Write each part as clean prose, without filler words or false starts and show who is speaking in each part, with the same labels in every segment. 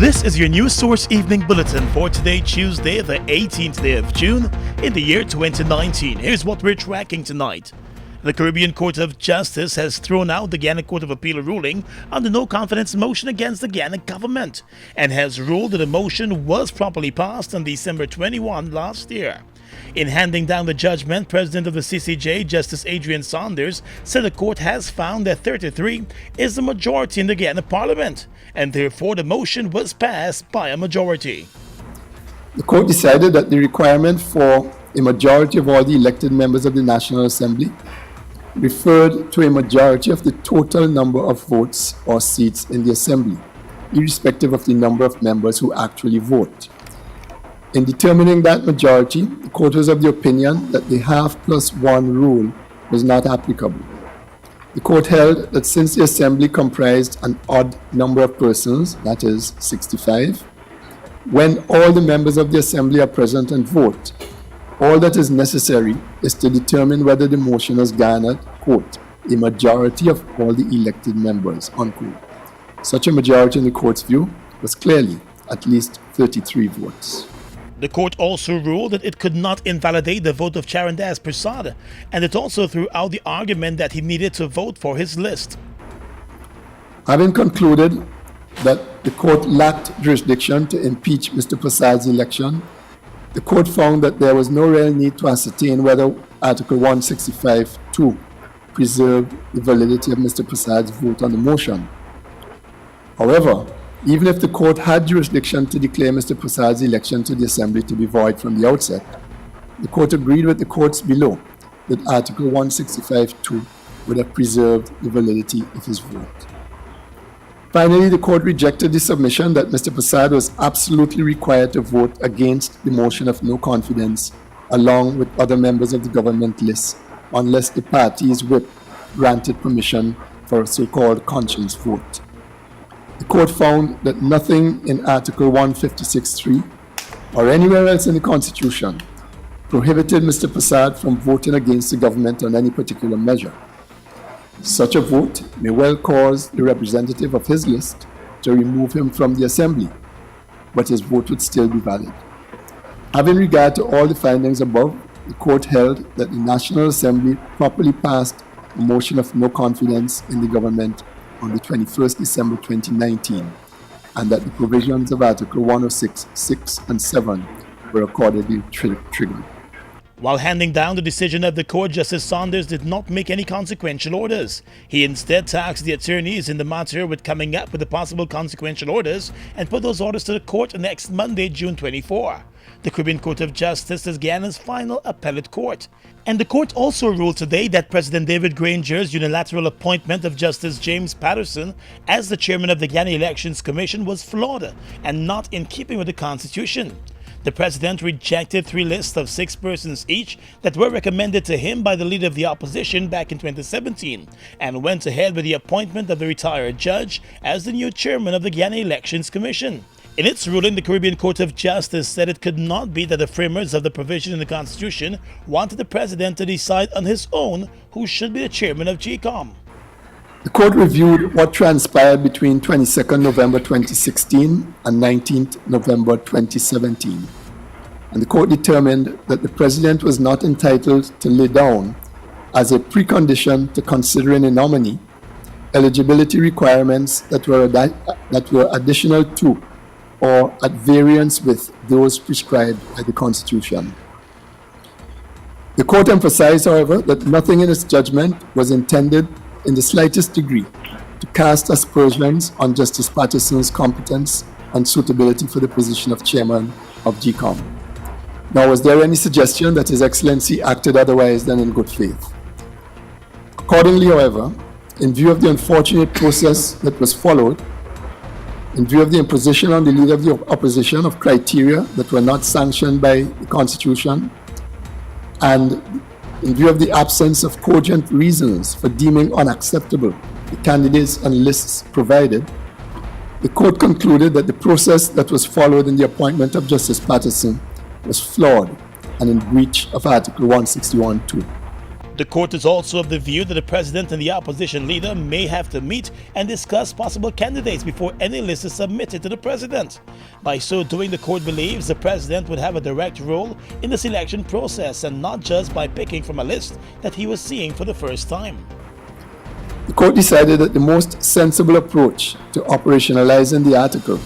Speaker 1: This is your News Source Evening Bulletin for today, Tuesday, the 18th day of June, in the year 2019. Here's what we're tracking tonight. The Caribbean Court of Justice has thrown out the Guyana Court of Appeal ruling on the no-confidence motion against the Guyana government and has ruled that the motion was properly passed on December 21 last year. In handing down the judgment, President of the CCJ, Justice Adrian Saunders, said the court has found that 33 is the majority in the Guyana Parliament, and therefore the motion was passed by a majority.
Speaker 2: The court decided that the requirement for a majority of all the elected members of the National Assembly referred to a majority of the total number of votes or seats in the Assembly, irrespective of the number of members who actually vote. In determining that majority, the court was of the opinion that the half plus one rule was not applicable. The court held that since the Assembly comprised an odd number of persons, that is 65, when all the members of the Assembly are present and vote, all that is necessary is to determine whether the motion has garnered, quote, a majority of all the elected members, unquote. Such a majority in the court's view was clearly at least 33 votes.
Speaker 1: The court also ruled that it could not invalidate the vote of Charandas Prasad, and it also threw out the argument that he needed to vote for his list.
Speaker 2: Having concluded that the court lacked jurisdiction to impeach Mr. Prasad's election, the court found that there was no real need to ascertain whether Article 165(2) preserved the validity of Mr. Prasad's vote on the motion. However, even if the court had jurisdiction to declare Mr. Prasad's election to the Assembly to be void from the outset, the court agreed with the courts below that Article 165(2) would have preserved the validity of his vote. Finally, the court rejected the submission that Mr. Prasad was absolutely required to vote against the motion of no confidence along with other members of the government list unless the party's whip granted permission for a so-called conscience vote. The court found that nothing in Article 156(3) or anywhere else in the Constitution prohibited Mr. Prasad from voting against the government on any particular measure. Such a vote may well cause the representative of his list to remove him from the Assembly, but his vote would still be valid. Having regard to all the findings above, the court held that the National Assembly properly passed a motion of no confidence in the government on the 21st December 2019, and that the provisions of Article 106, 6, and 7 were accordingly triggered.
Speaker 1: While handing down the decision of the court, Justice Saunders did not make any consequential orders. He instead tasked the attorneys in the matter with coming up with the possible consequential orders and put those orders to the court next Monday, June 24. The Caribbean Court of Justice is Guyana's final appellate court. And the court also ruled today that President David Granger's unilateral appointment of Justice James Patterson as the chairman of the Guyana Elections Commission was flawed and not in keeping with the Constitution. The president rejected 3 lists of 6 persons each that were recommended to him by the leader of the opposition back in 2017 and went ahead with the appointment of the retired judge as the new chairman of the Guyana Elections Commission. In its ruling, the Caribbean Court of Justice said it could not be that the framers of the provision in the Constitution wanted the president to decide on his own who should be the chairman of GECOM.
Speaker 2: The court reviewed what transpired between 22nd November 2016 and 19th November 2017, and the court determined that the president was not entitled to lay down, as a precondition to considering a nominee, eligibility requirements that were additional to or at variance with those prescribed by the Constitution. The court emphasized, however, that nothing in its judgment was intended in the slightest degree to cast aspersions on Justice Patterson's competence and suitability for the position of chairman of GECOM. Nor was there any suggestion that His Excellency acted otherwise than in good faith. Accordingly, however, in view of the unfortunate process that was followed, in view of the imposition on the leader of the opposition of criteria that were not sanctioned by the Constitution, and in view of the absence of cogent reasons for deeming unacceptable the candidates and lists provided, the court concluded that the process that was followed in the appointment of Justice Patterson was flawed and in breach of Article 161(2).
Speaker 1: The court is also of the view that the president and the opposition leader may have to meet and discuss possible candidates before any list is submitted to the president. By so doing, the court believes the president would have a direct role in the selection process and not just by picking from a list that he was seeing for the first time.
Speaker 2: The court decided that the most sensible approach to operationalizing the article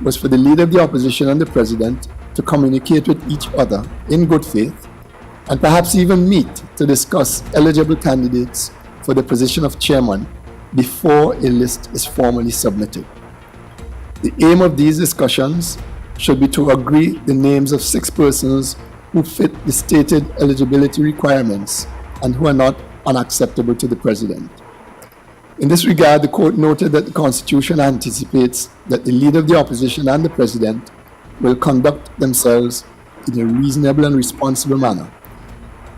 Speaker 2: was for the leader of the opposition and the president to communicate with each other in good faith and perhaps even meet to discuss eligible candidates for the position of chairman before a list is formally submitted. The aim of these discussions should be to agree the names of 6 persons who fit the stated eligibility requirements and who are not unacceptable to the president. In this regard, the court noted that the Constitution anticipates that the leader of the opposition and the president will conduct themselves in a reasonable and responsible manner,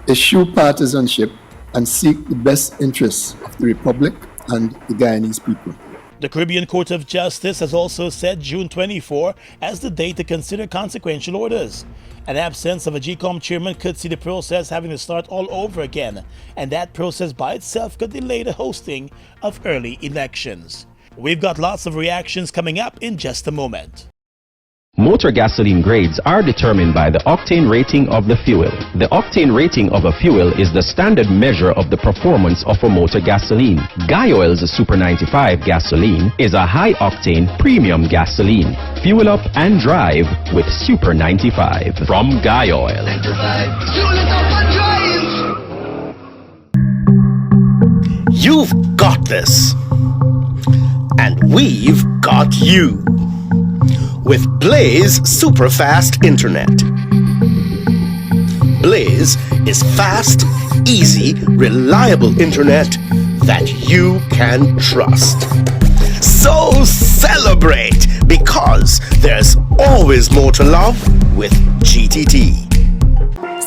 Speaker 2: eschew partisanship, and seek the best interests of the Republic and the Guyanese people.
Speaker 1: The Caribbean Court of Justice has also set June 24 as the date to consider consequential orders. An absence of a GECOM chairman could see the process having to start all over again, and that process by itself could delay the hosting of early elections. We've got lots of reactions coming up in just a moment.
Speaker 3: Motor gasoline grades are determined by the octane rating of the fuel. The octane rating of a fuel is the standard measure of the performance of a motor gasoline. Guyoil's Super 95 gasoline is a high-octane premium gasoline. Fuel up and drive with Super 95 from Guyoil.
Speaker 4: You've got this, and we've got you. With Blaze Superfast Internet. Blaze is fast, easy, reliable internet that you can trust. So celebrate, because there's always more to love with GTT.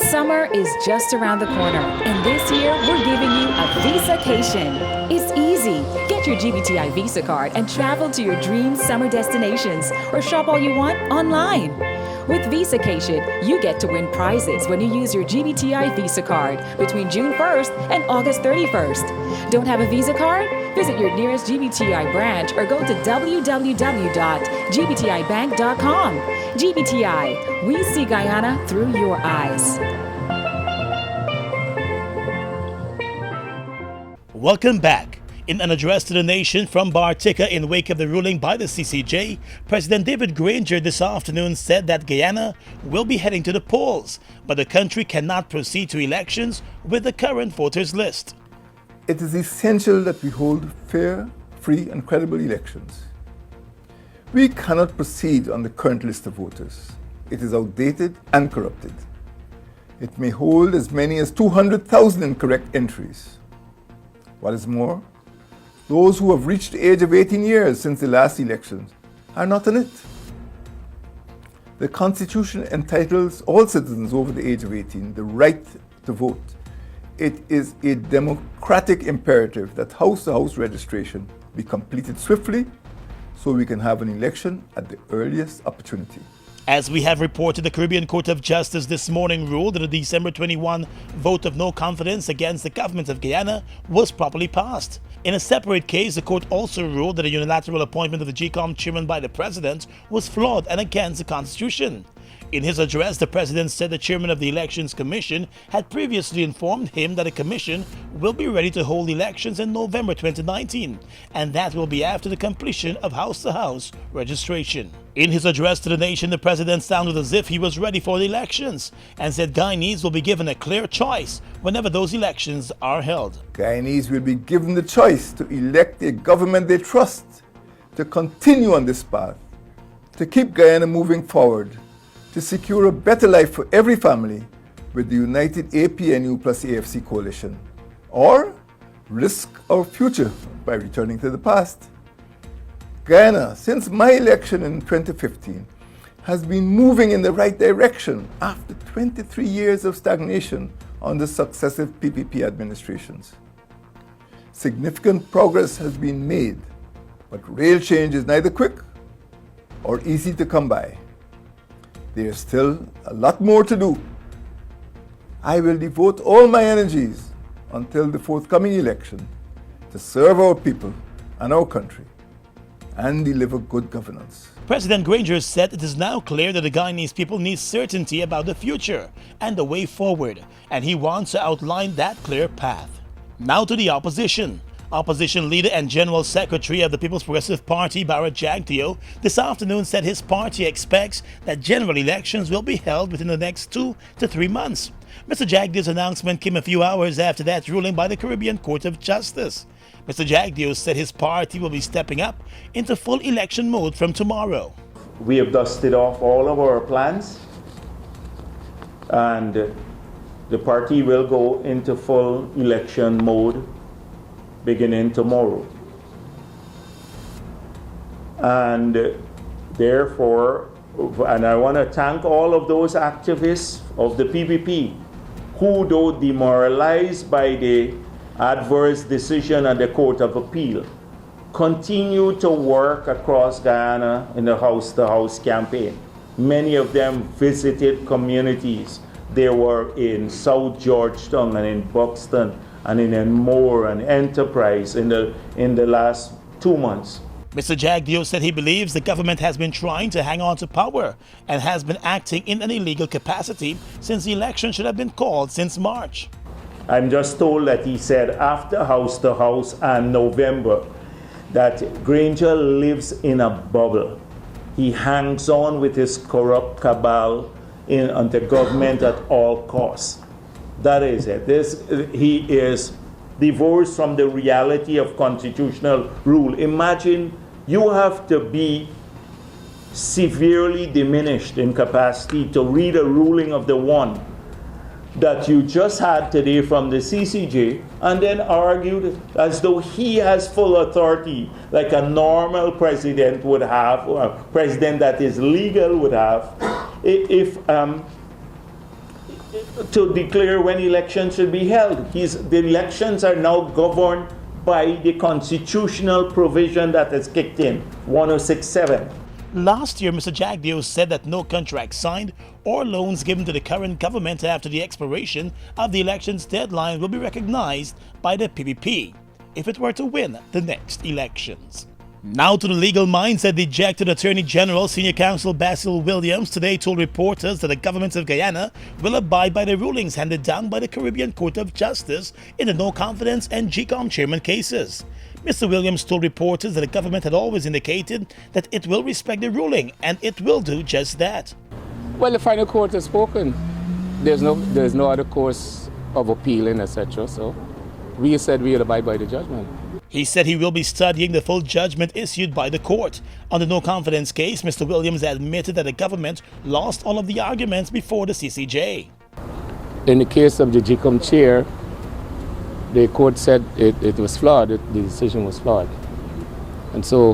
Speaker 5: Summer is just around the corner, and this year we're giving you a Visacation. It's easy. Get your GBTI Visa card and travel to your dream summer destinations or shop all you want online. With Visacation, you get to win prizes when you use your GBTI Visa card between June 1st and August 31st. Don't have a Visa card? Visit your nearest GBTI branch or go to www.gbtibank.com. GBTI, we see Guyana through your eyes.
Speaker 1: Welcome back. In an address to the nation from Bartica in wake of the ruling by the CCJ, President David Granger this afternoon said that Guyana will be heading to the polls, but the country cannot proceed to elections with the current voters list.
Speaker 6: It is essential that we hold fair, free and credible elections. We cannot proceed on the current list of voters. It is outdated and corrupted. It may hold as many as 200,000 incorrect entries. What is more, those who have reached the age of 18 years since the last elections are not in it. The Constitution entitles all citizens over the age of 18 the right to vote. It is a democratic imperative that house-to-house registration be completed swiftly so we can have an election at the earliest opportunity.
Speaker 1: As we have reported, the Caribbean Court of Justice this morning ruled that a December 21 vote of no confidence against the government of Guyana was properly passed. In a separate case, the court also ruled that a unilateral appointment of the GECOM chairman by the president was flawed and against the Constitution. In his address, the president said the chairman of the Elections Commission had previously informed him that the commission will be ready to hold elections in November 2019, and that will be after the completion of house-to-house registration. In his address to the nation, the president sounded as if he was ready for the elections and said Guyanese will be given a clear choice whenever those elections are held.
Speaker 6: Guyanese will be given the choice to elect a government they trust, to continue on this path, to keep Guyana moving forward, to secure a better life for every family with the united APNU plus AFC coalition, or risk our future by returning to the past. Guyana, since my election in 2015, has been moving in the right direction after 23 years of stagnation under successive PPP administrations. Significant progress has been made, but real change is neither quick or easy to come by. There is still a lot more to do. I will devote all my energies until the forthcoming election to serve our people and our country and deliver good governance.
Speaker 1: President Granger said it is now clear that the Guyanese people need certainty about the future and the way forward, and he wants to outline that clear path. Now to the opposition. Opposition leader and General Secretary of the People's Progressive Party, Barrett Jagdeo, this afternoon said his party expects that general elections will be held within the next 2 to 3 months. Mr. Jagdeo's announcement came a few hours after that ruling by the Caribbean Court of Justice. Mr. Jagdeo said his party will be stepping up into full election mode from tomorrow.
Speaker 7: We have dusted off all of our plans, and the party will go into full election mode beginning tomorrow. And therefore, and I want to thank all of those activists of the PPP who, though demoralized by the adverse decision at the Court of Appeal, continue to work across Guyana in the house-to-house campaign. Many of them visited communities. They were in South Georgetown and in Buxton and in Enmore and Enterprise in the last 2 months.
Speaker 1: Mr. Jagdeo said he believes the government has been trying to hang on to power and has been acting in an illegal capacity since the election should have been called since March.
Speaker 7: I'm just told that he said after House to House and November that Granger lives in a bubble. He hangs on with his corrupt cabal on the government at all costs. That is it. He is divorced from the reality of constitutional rule. Imagine you have to be severely diminished in capacity to read a ruling of the one that you just had today from the CCJ and then argued as though he has full authority like a normal president would have, or a president that is legal would have, if to declare when elections should be held. The elections are now governed by the constitutional provision that has kicked in, 1067.
Speaker 1: Last year, Mr. Jagdeo said that no contract signed or loans given to the current government after the expiration of the election's deadline will be recognized by the PPP if it were to win the next elections. Now to the legal minds. That dejected Attorney General Senior Counsel Basil Williams today told reporters that the government of Guyana will abide by the rulings handed down by the Caribbean Court of Justice in the no confidence and GECOM chairman cases. Mr. Williams told reporters that the government had always indicated that it will respect the ruling, and it will do just that.
Speaker 8: Well, the final court has spoken. There's no other course of appealing, etc. So we said we would abide by the judgment.
Speaker 1: He said he will be studying the full judgment issued by the court. On the no confidence case, Mr. Williams admitted that the government lost all of the arguments before the CCJ.
Speaker 8: In the case of the GECOM chair, the court said it was flawed, the decision was flawed. And so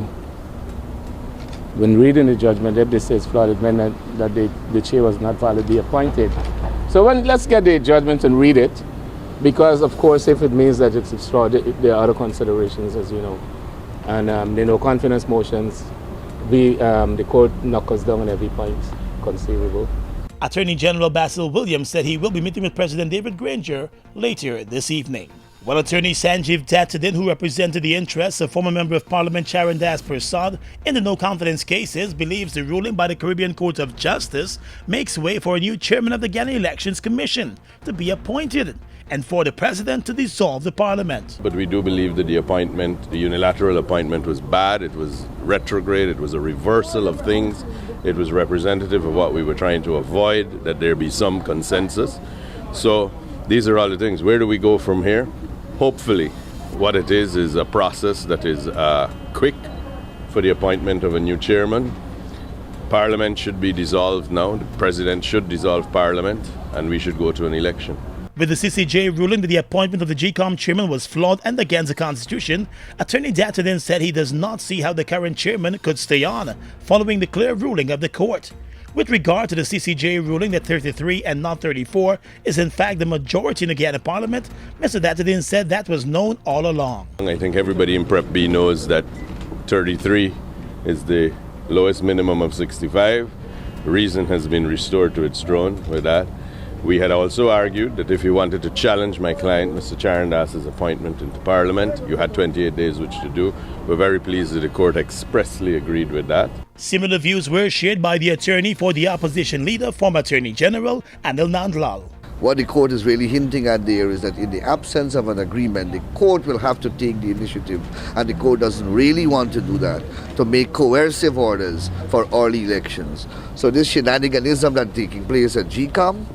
Speaker 8: when reading the judgment, if they say it's flawed, it meant that the chair was not validly appointed. So let's get the judgment and read it, because of course if it means that it's flawed, there are other considerations, as you know. And the no confidence motions, the court knuckles down on every point conceivable.
Speaker 1: Attorney General Basil Williams said he will be meeting with President David Granger later this evening. While attorney Sanjeev Tatadin, who represented the interests of former Member of Parliament Charan Das Prasad in the no-confidence cases, believes the ruling by the Caribbean Court of Justice makes way for a new chairman of the Guyana Elections Commission to be appointed and for the president to dissolve the parliament.
Speaker 9: But we do believe that the unilateral appointment was bad, it was retrograde, it was a reversal of things, it was representative of what we were trying to avoid, that there be some consensus. So these are all the things. Where do we go from here? Hopefully, what it is a process that is quick for the appointment of a new chairman. Parliament should be dissolved now. The president should dissolve Parliament, and we should go to an election.
Speaker 1: With the CCJ ruling that the appointment of the GECOM chairman was flawed and against the Constitution, Attorney Tatadin said he does not see how the current chairman could stay on, following the clear ruling of the court. With regard to the CCJ ruling that 33 and not 34 is in fact the majority in the Guyana Parliament, Mr. Tatadin said that was known all along.
Speaker 9: I think everybody in Prep B knows that 33 is the lowest minimum of 65. Reason has been restored to its throne with that. We had also argued that if you wanted to challenge my client, Mr. Charandas's appointment into Parliament, you had 28 days which to do. We're very pleased that the court expressly agreed with that.
Speaker 1: Similar views were shared by the attorney for the opposition leader, former Attorney General Anil Nandlal.
Speaker 10: What the court is really hinting at there is that in the absence of an agreement, the court will have to take the initiative, and the court doesn't really want to do that, to make coercive orders for early elections. So this shenaniganism that's taking place at GECOM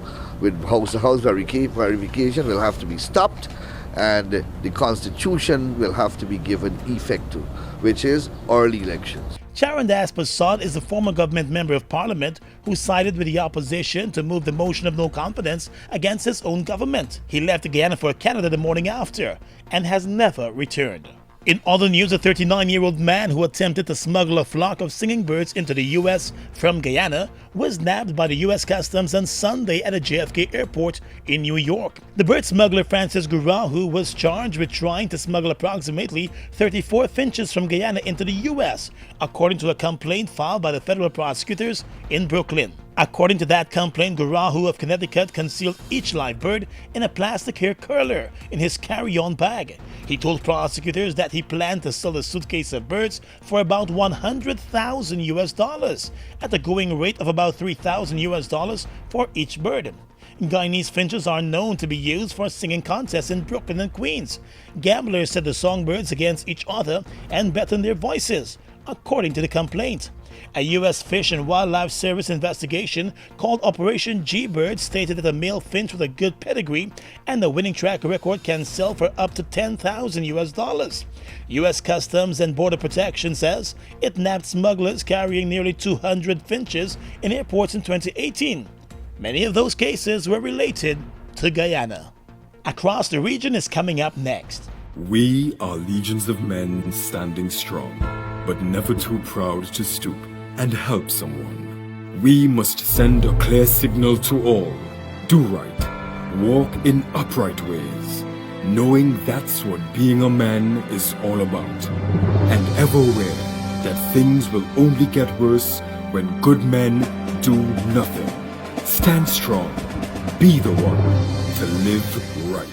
Speaker 10: with house-to-house verification will have to be stopped, and the Constitution will have to be given effect to, which is early elections.
Speaker 1: Charandas Prasad is a former government member of parliament who sided with the opposition to move the motion of no confidence against his own government. He left Guyana for Canada the morning after and has never returned. In other news, a 39-year-old man who attempted to smuggle a flock of singing birds into the U.S. from Guyana was nabbed by the U.S. Customs on Sunday at a JFK airport in New York. The bird smuggler Francis Gurahu was charged with trying to smuggle approximately 34 finches from Guyana into the U.S., according to a complaint filed by the federal prosecutors in Brooklyn. According to that complaint, Gurahu of Connecticut concealed each live bird in a plastic hair curler in his carry-on bag. He told prosecutors that he planned to sell a suitcase of birds for about $100,000 at a going rate of about $3,000 for each bird. Guyanese finches are known to be used for singing contests in Brooklyn and Queens. Gamblers set the songbirds against each other and bet on their voices, according to the complaint. A U.S. Fish and Wildlife Service investigation called Operation G-Bird stated that a male finch with a good pedigree and a winning track record can sell for up to $10,000. U.S. Customs and Border Protection says it nabbed smugglers carrying nearly 200 finches in airports in 2018. Many of those cases were related to Guyana. Across the Region is coming up next.
Speaker 11: We are legions of men standing strong, but never too proud to stoop and help someone. We must send a clear signal to all. Do right, walk in upright ways, knowing that's what being a man is all about. And ever aware that things will only get worse when good men do nothing. Stand strong, be the one to live right.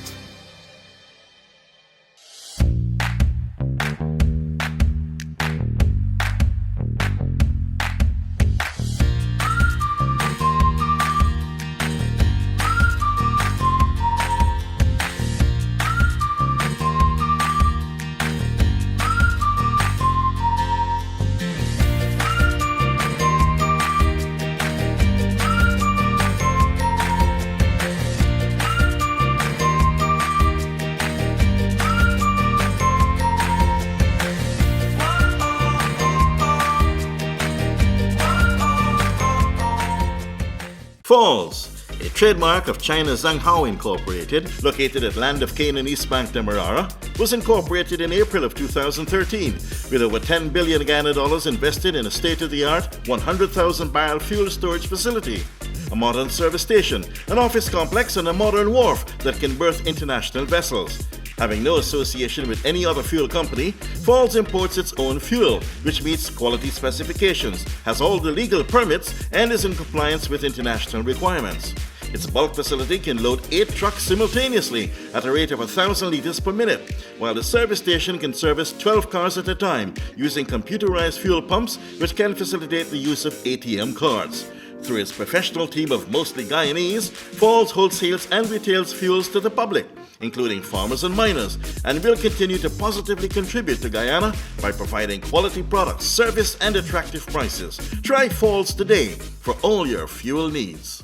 Speaker 12: Falls, a trademark of China's Zhanghao Incorporated, located at Land of Cane in East Bank, Demerara, was incorporated in April of 2013 with over $10 billion Guyana dollars invested in a state-of-the-art 100,000 barrel fuel storage facility, a modern service station, an office complex, and a modern wharf that can berth international vessels. Having no association with any other fuel company, Falls imports its own fuel, which meets quality specifications, has all the legal permits, and is in compliance with international requirements. Its bulk facility can load 8 trucks simultaneously at a rate of 1,000 liters per minute, while the service station can service 12 cars at a time using computerized fuel pumps, which can facilitate the use of ATM cards. Through its professional team of mostly Guyanese, Falls wholesales and retails fuels to the public, including farmers and miners, and will continue to positively contribute to Guyana by providing quality products, service, and attractive prices. Try Falls today for all your fuel needs.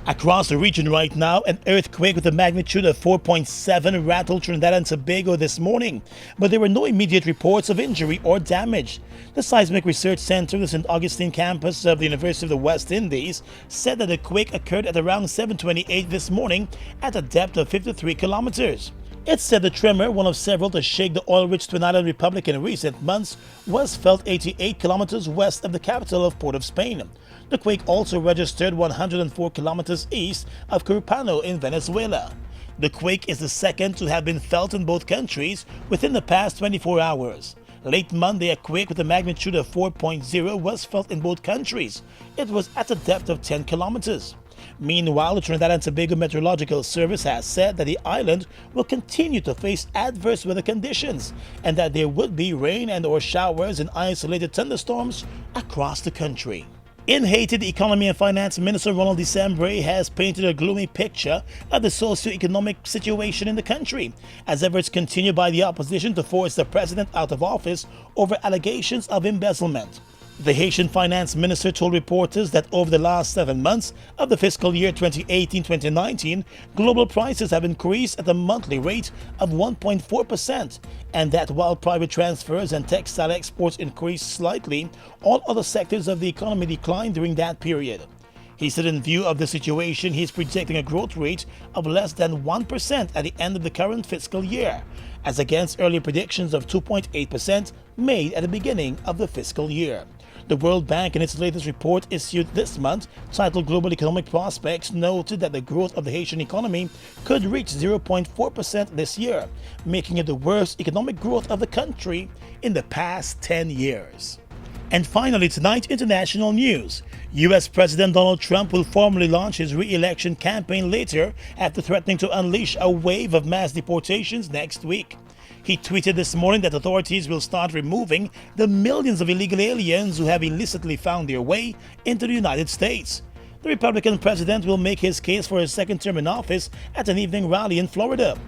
Speaker 1: Across the region right now, an earthquake with a magnitude of 4.7 rattled Trinidad and Tobago this morning, but there were no immediate reports of injury or damage. The Seismic Research Center of the St. Augustine campus of the University of the West Indies said that the quake occurred at around 7:28 this morning at a depth of 53 kilometers. It said the tremor, one of several to shake the oil-rich Twin Island Republic in recent months, was felt 88 kilometers west of the capital of Port of Spain. The quake also registered 104 kilometers east of Carúpano in Venezuela. The quake is the second to have been felt in both countries within the past 24 hours. Late Monday, a quake with a magnitude of 4.0 was felt in both countries. It was at a depth of 10 kilometers. Meanwhile, the Trinidad and Tobago Meteorological Service has said that the island will continue to face adverse weather conditions and that there would be rain and or showers and isolated thunderstorms across the country. In Haiti, the Economy and Finance Minister Ronald Decembre has painted a gloomy picture of the socio-economic situation in the country, as efforts continue by the opposition to force the president out of office over allegations of embezzlement. The Haitian finance minister told reporters that over the last 7 months of the fiscal year 2018-2019, global prices have increased at a monthly rate of 1.4%, and that while private transfers and textile exports increased slightly, all other sectors of the economy declined during that period. He said in view of the situation, he is projecting a growth rate of less than 1% at the end of the current fiscal year, as against earlier predictions of 2.8% made at the beginning of the fiscal year. The World Bank, in its latest report issued this month, titled Global Economic Prospects, noted that the growth of the Haitian economy could reach 0.4% this year, making it the worst economic growth of the country in the past 10 years. And finally tonight, international news. U.S. President Donald Trump will formally launch his re-election campaign later after threatening to unleash a wave of mass deportations next week. He tweeted this morning that authorities will start removing the millions of illegal aliens who have illicitly found their way into the United States. The Republican president will make his case for his second term in office at an evening rally in Florida.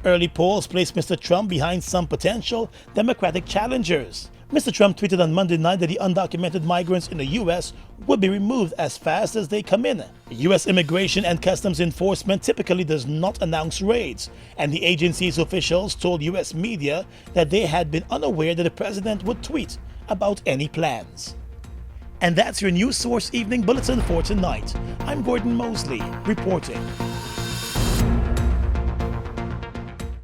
Speaker 1: Early polls placed Mr. Trump behind some potential Democratic challengers. Mr. Trump tweeted on Monday night that the undocumented migrants in the U.S. would be removed as fast as they come in. U.S. Immigration and Customs Enforcement typically does not announce raids, and the agency's officials told U.S. media that they had been unaware that the president would tweet about any plans. And that's your News Source Evening Bulletin for tonight. I'm Gordon Mosley, reporting.